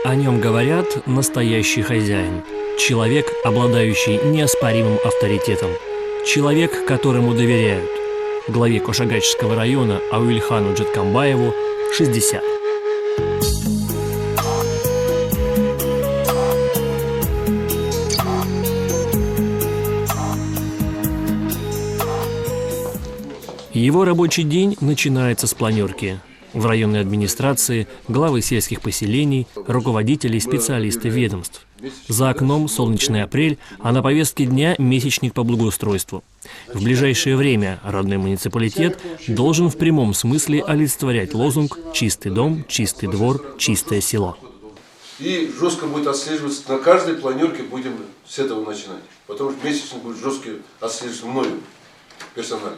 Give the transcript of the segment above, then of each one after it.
О нем говорят настоящий хозяин. Человек, обладающий неоспоримым авторитетом. Человек, которому доверяют. Главе Кошагачского района Ауэльхану Джеткамбаеву 60. Его рабочий день начинается с планерки. В районной администрации, главы сельских поселений, руководители и специалисты ведомств. За окном солнечный апрель, а на повестке дня месячник по благоустройству. В ближайшее время родной муниципалитет должен в прямом смысле олицетворять лозунг «Чистый дом, чистый двор, чистое село». И жестко будет отслеживаться, на каждой планерке будем с этого начинать. Потому что месячник будет жестко отслеживаться мною персонально.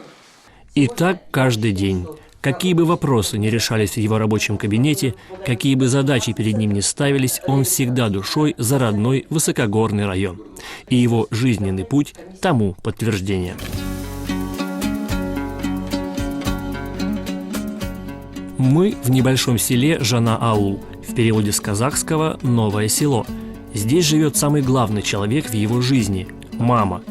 И так каждый день. Какие бы вопросы ни решались в его рабочем кабинете, какие бы задачи перед ним ни ставились, он всегда душой за родной высокогорный район. И его жизненный путь тому подтверждение. Мы в небольшом селе Жана-Аул, в переводе с казахского «новое село». Здесь живет самый главный человек в его жизни – мама.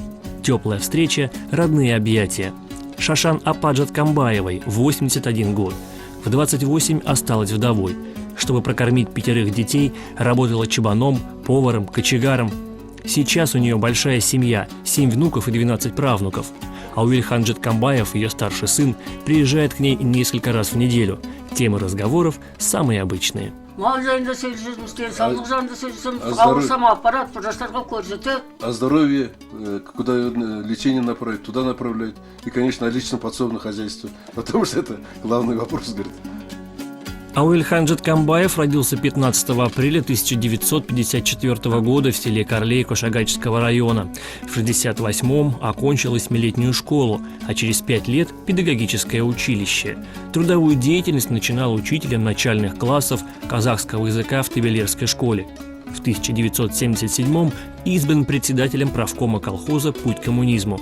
Теплая встреча, родные объятия. Шашан Апа Джеткамбаевой, 81 год. В 28 осталась вдовой. Чтобы прокормить 5 детей, работала чабаном, поваром, кочегаром. Сейчас у нее большая семья, 7 внуков и 12 правнуков. Ауэльхан Джеткамбаев, ее старший сын, приезжает к ней несколько раз в неделю. Темы разговоров самые обычные. О здоровье, куда лечение направить, туда направлять. И, конечно, о личном подсобном хозяйстве. Потому что это главный вопрос, говорит. Ауэльхан Джеткамбаев родился 15 апреля 1954 года в селе Карлей Кошагачского района. В 1968-м окончил 8-летнюю школу, а через 5 лет – педагогическое училище. Трудовую деятельность начинал учителем начальных классов казахского языка в Тебелерской школе. В 1977-м избран председателем правкома колхоза «Путь к коммунизму».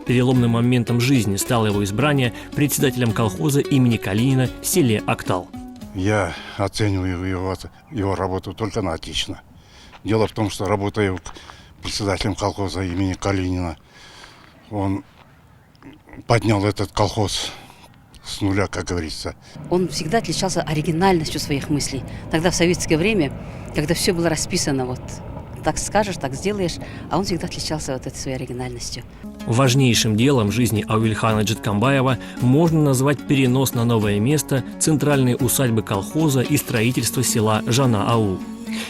Переломным моментом жизни стало его избрание председателем колхоза имени Калинина в селе Актал. Я оцениваю его работу только на отлично. Дело в том, что работая председателем колхоза имени Калинина, он поднял этот колхоз с нуля, как говорится. Он всегда отличался оригинальностью своих мыслей. Тогда в советское время, когда все было расписано, вот так скажешь, так сделаешь, а он всегда отличался вот этой своей оригинальностью. Важнейшим делом жизни Ауэльхана Джеткамбаева можно назвать перенос на новое место центральной усадьбы колхоза и строительство села Жана-Аул.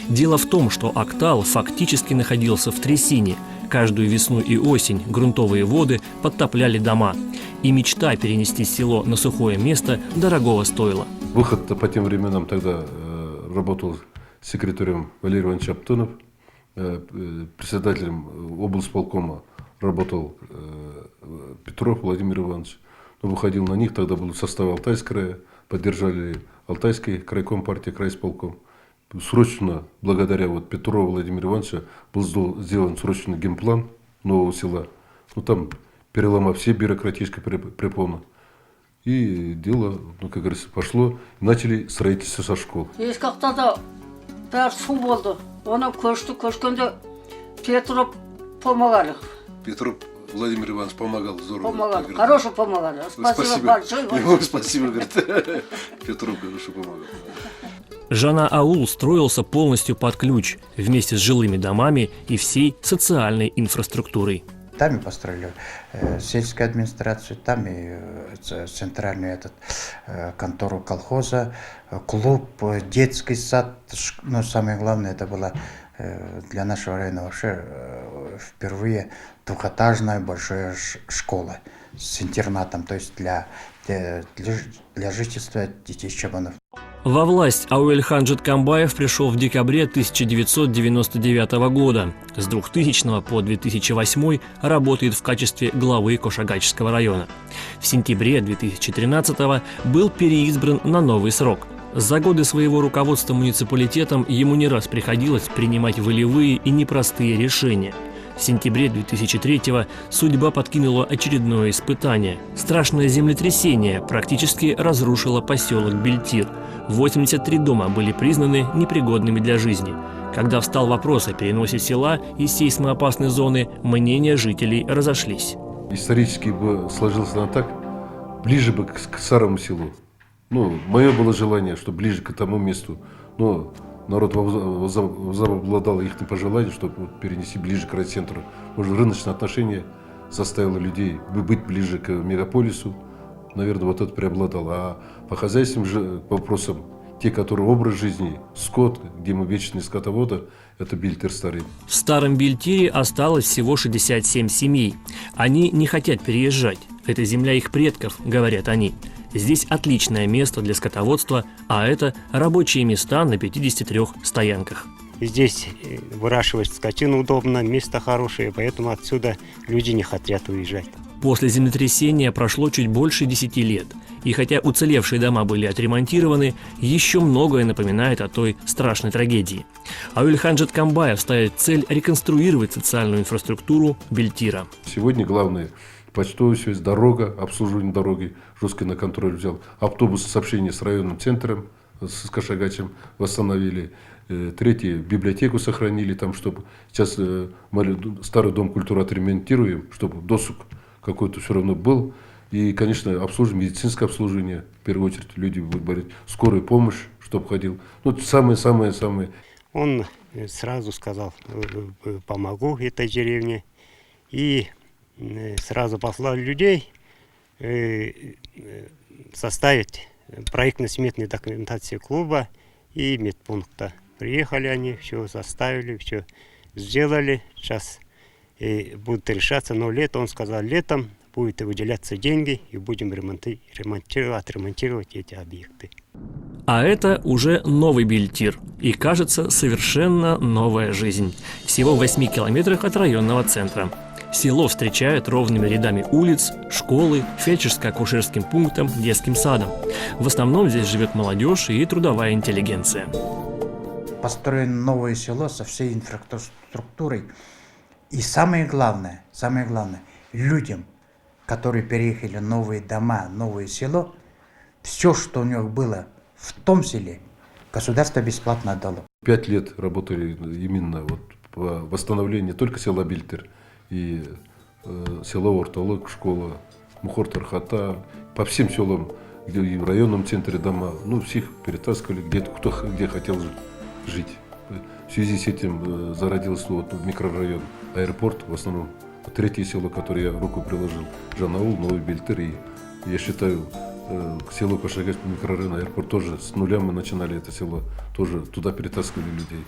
Дело в том, что Актал фактически находился в трясине. Каждую весну и осень грунтовые воды подтопляли дома. И мечта перенести село на сухое место дорогого стоила. Выход по тем временам тогда работал секретарем Валерий Иванович Аптонов, председателем облсполкома работал Петров Владимир Иванович. Он выходил на них, тогда был состав Алтайского края, поддержали Алтайский крайком партии, крайисполком. Срочно, благодаря Петрову Владимиру Ивановичу, был сделан срочный генплан нового села. Там переломав все бюрократические препоны. И дело, как говорится, пошло. Начали строительство со школ. Петров Владимир Иванович помогал здорово. Помогал, хорошо помогал. Спасибо большое. Ему спасибо, говорит. Петров хорошо помогал. Жана-Аул строился полностью под ключ, вместе с жилыми домами и всей социальной инфраструктурой. Там и построили сельскую администрацию, там и центральную контору колхоза, клуб, детский сад. Но самое главное, это было для нашего района вообще впервые двухэтажная большая школа с интернатом, то есть для жительства детей чабанов. Во власть Ауэльхан Джеткамбаев пришел в декабре 1999 года. С 2000 по 2008 работает в качестве главы Кошагачского района. В сентябре 2013 был переизбран на новый срок. За годы своего руководства муниципалитетом ему не раз приходилось принимать волевые и непростые решения. В сентябре 2003-го судьба подкинула очередное испытание. Страшное землетрясение практически разрушило поселок Бельтир. 83 дома были признаны непригодными для жизни. Когда встал вопрос о переносе села из сейсмоопасной зоны, мнения жителей разошлись. Исторически бы сложилось она так, ближе бы к старому селу. Ну, мое было желание, что ближе к тому месту. Но народ возобладал их пожелание, чтобы перенести ближе к райцентру. Может, рыночное отношение заставило людей быть ближе к мегаполису. Наверное, вот это преобладало. А по хозяйственным же вопросам, те, которые образ жизни, скот, где мы вечные скотоводы, это Бельтир старый. В старом Бельтире осталось всего 67 семей. Они не хотят переезжать. Это земля их предков, говорят они. Здесь отличное место для скотоводства, а это рабочие места на 53 стоянках. Здесь выращивать скотину удобно, место хорошее, поэтому отсюда люди не хотят уезжать. После землетрясения прошло чуть больше 10 лет. И хотя уцелевшие дома были отремонтированы, еще многое напоминает о той страшной трагедии. Аулихан Джаткамбаев ставит цель реконструировать социальную инфраструктуру Бельтира. Сегодня главное – почтовая связь, дорога, обслуживание дороги, жестко на контроль взял. Автобусы сообщения с районным центром, с Кашагачем восстановили. Третье – библиотеку сохранили, там, чтобы сейчас старый дом культуры отремонтируем, чтобы досуг какой-то все равно был. И, конечно, обслуживание, медицинское обслуживание, в первую очередь, люди будут говорить, скорую помощь, чтобы ходил. Ну, самое-самое-самое. Он сразу сказал, помогу этой деревне. И сразу послал людей составить проектно-сметную документацию клуба и медпункта. Приехали они, все составили, все сделали. Сейчас будут решаться, но он сказал, летом будут выделяться деньги и будем отремонтировать эти объекты. А это уже новый Бельтир. И, кажется, совершенно новая жизнь. Всего в 8 километрах от районного центра. Село встречает ровными рядами улиц, школы, фельдшерско-акушерским пунктом, детским садом. В основном здесь живет молодежь и трудовая интеллигенция. Построено новое село со всей инфраструктурой. И самое главное, людям, которые переехали в новые дома, новое село, все, что у них было в том селе, государство бесплатно отдало. 5 лет работали именно вот по восстановлению не только села Бельтир, и село Ортолок, школа, Мухор-Тархата, по всем селам, где и в районном центре дома, ну, всех перетаскивали, кто где хотел жить. В связи с этим зародился вот микрорайон аэропорт, в основном третье село, которое я руку приложил, Жанаул, Новый Бельтир. И я считаю, к селу Кашагайскому микрорайону аэропорт тоже с нуля мы начинали это село, тоже туда перетаскивали людей.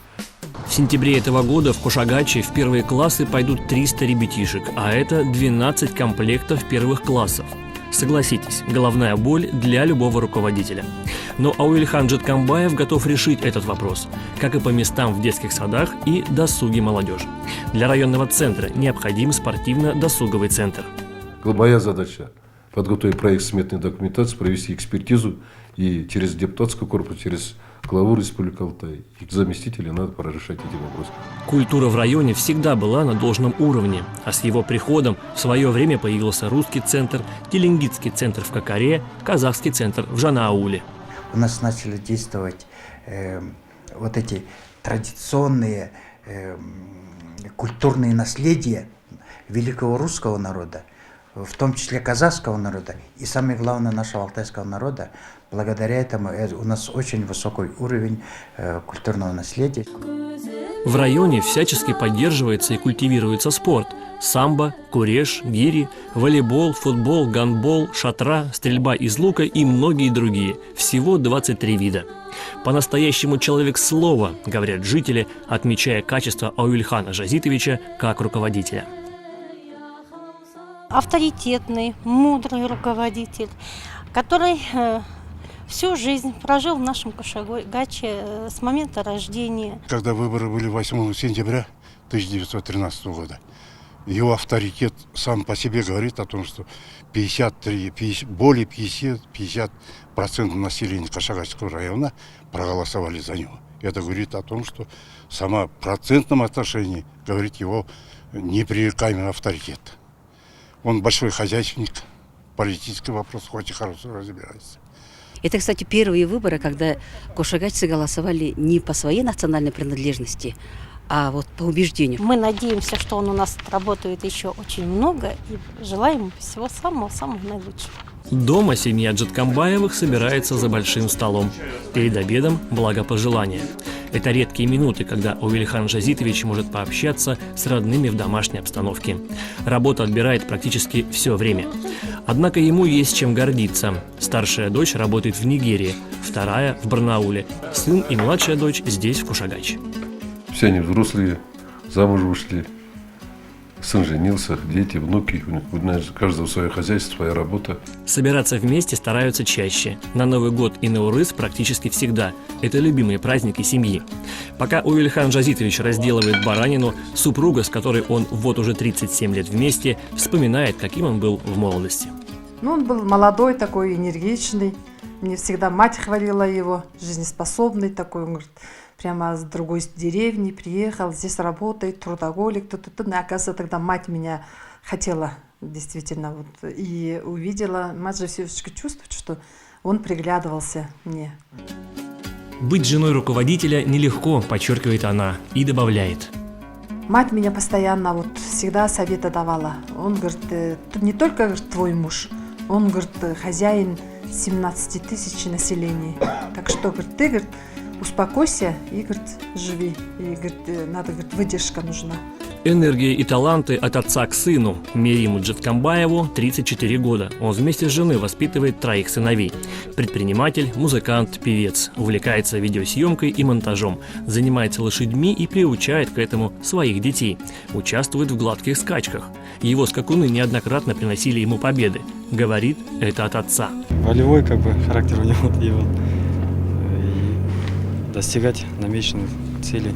В сентябре этого года в Кошагаче в первые классы пойдут 300 ребятишек, а это 12 комплектов первых классов. Согласитесь, головная боль для любого руководителя. Но Аулихан Джаткамбаев готов решить этот вопрос, как и по местам в детских садах и досуге молодежи. Для районного центра необходим спортивно-досуговый центр. Моя задача – подготовить проект сметной документации, провести экспертизу, и через депутатский корпус, через главу Республики Алтай и заместителей надо пора решать эти вопросы. Культура в районе всегда была на должном уровне, а с его приходом в свое время появился русский центр, теленгитский центр в Кокаре, казахский центр в Жанаауле. У нас начали действовать вот эти традиционные культурные наследия великого русского народа, в том числе казахского народа и, самое главное, нашего алтайского народа. Благодаря этому у нас очень высокий уровень культурного наследия. В районе всячески поддерживается и культивируется спорт. Самбо, куреш, гири, волейбол, футбол, гандбол, шатра, стрельба из лука и многие другие. Всего 23 вида. По-настоящему человек слова, говорят жители, отмечая качество Аулихана Жазитовича как руководителя. Авторитетный, мудрый руководитель, который всю жизнь прожил в нашем Кошагаче с момента рождения. Когда выборы были 8 сентября 1913 года, его авторитет сам по себе говорит о том, что более 50% населения Кашагайского района проголосовали за него. Это говорит о том, что сама в процентном отношении говорит его непререкаемый авторитет. Он большой хозяйственник, политический вопрос, хоть и хорошо разбирается. Это, кстати, первые выборы, когда кошагачцы голосовали не по своей национальной принадлежности, а вот по убеждению. Мы надеемся, что он у нас работает еще очень много и желаем ему всего самого-самого наилучшего. Дома семья Джаткамбаевых собирается за большим столом. Перед обедом благопожелания. Это редкие минуты, когда Уильхан Жазитович может пообщаться с родными в домашней обстановке. Работа отбирает практически все время. Однако ему есть чем гордиться. Старшая дочь работает в Нигерии, вторая в Барнауле. Сын и младшая дочь здесь, в Кушагач. Все они взрослые, замуж вышли. Сын женился, дети, внуки. У каждого свое хозяйство, своя работа. Собираться вместе стараются чаще. На Новый год и на Урыс практически всегда. Это любимые праздники семьи. Пока Уильхан Жазитович разделывает баранину, супруга, с которой он вот уже 37 лет вместе, вспоминает, каким он был в молодости. Ну, он был молодой такой, энергичный. Мне всегда мать хвалила его, жизнеспособный такой. Он говорит, прямо с другой деревни приехал, здесь работает, трудоголик. Оказывается, тогда мать меня хотела действительно вот, и увидела. Мать же все-таки чувствует, что он приглядывался мне. Быть женой руководителя нелегко, подчеркивает она, и добавляет. Мать меня постоянно вот всегда советы давала. Он говорит, не только говорит, твой муж, он говорит, хозяин 17 тысяч населения. Так что, говорит, ты, говорит, успокойся и, говорит, живи. И, говорит, надо, говорит, выдержка нужна. Энергия и таланты от отца к сыну. Мериму Джаткамбаеву 34 года. Он вместе с женой воспитывает 3 сыновей. Предприниматель, музыкант, певец. Увлекается видеосъемкой и монтажом. Занимается лошадьми и приучает к этому своих детей. Участвует в гладких скачках. Его скакуны неоднократно приносили ему победы. Говорит, это от отца. Волевой характер у него и достигать намеченных целей.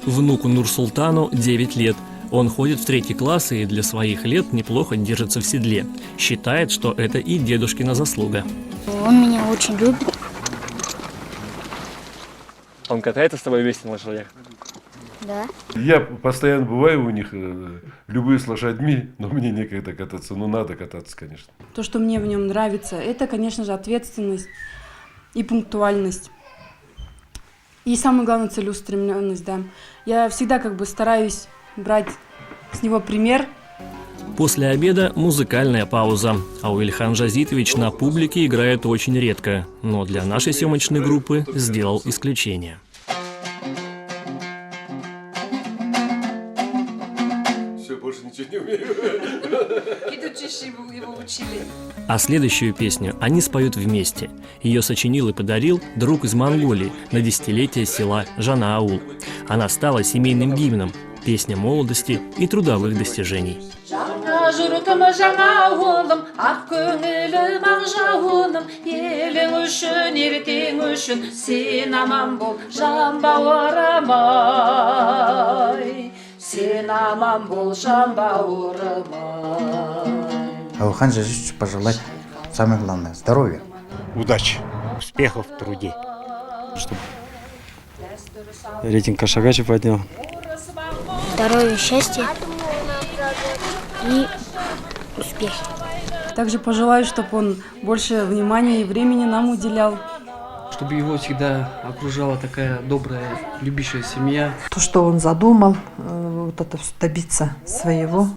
Внуку Нурсултану 9 лет. Он ходит в 3 класс и для своих лет неплохо держится в седле. Считает, что это и дедушкина заслуга. Он меня очень любит. Он катается с тобой вместе на лошадях? Да. Я постоянно бываю у них, любые с лошадьми, но мне некогда кататься. Но надо кататься, конечно. То, что мне в нем нравится, это, конечно же, ответственность и пунктуальность. И самое главное, целеустремленность, да. Я всегда стараюсь брать с него пример. После обеда музыкальная пауза. А Уильхан Жазитович на публике играет очень редко. Но для нашей съемочной группы сделал исключение. Все, больше ничего не умею. Его учили. А следующую песню они споют вместе. Ее сочинил и подарил друг из Монголии на 10-летие села Жана-Аул. Она стала семейным гимном, песня молодости и трудовых достижений. Уильхан Жазитовичу пожелать самое главное – здоровья. Удачи. Успехов в труде. Чтобы рейтинг Кошагача поднял. Здоровья, счастья и успехи. Также пожелаю, чтобы он больше внимания и времени нам уделял. Чтобы его всегда окружала такая добрая, любящая семья. То, что он задумал, вот это добиться своего.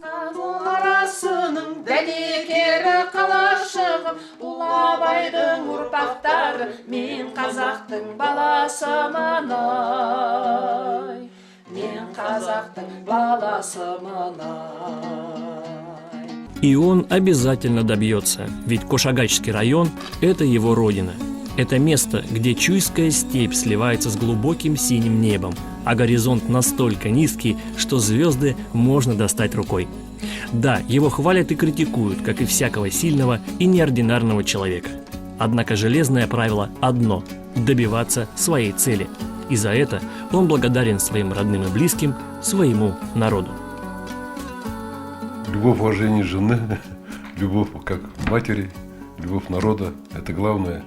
И он обязательно добьется, ведь Кошагачский район – это его родина. Это место, где Чуйская степь сливается с глубоким синим небом, а горизонт настолько низкий, что звезды можно достать рукой. Да, его хвалят и критикуют, как и всякого сильного и неординарного человека. Однако железное правило одно – добиваться своей цели. И за это он благодарен своим родным и близким, своему народу. Любовь, уважение жены, любовь как матери, любовь народа – это главное.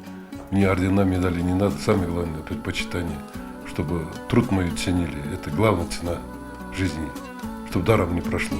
Мне ордена, медали не надо, самое главное – предпочитание, чтобы труд мой ценили. Это главная цена жизни, чтобы даром не прошло.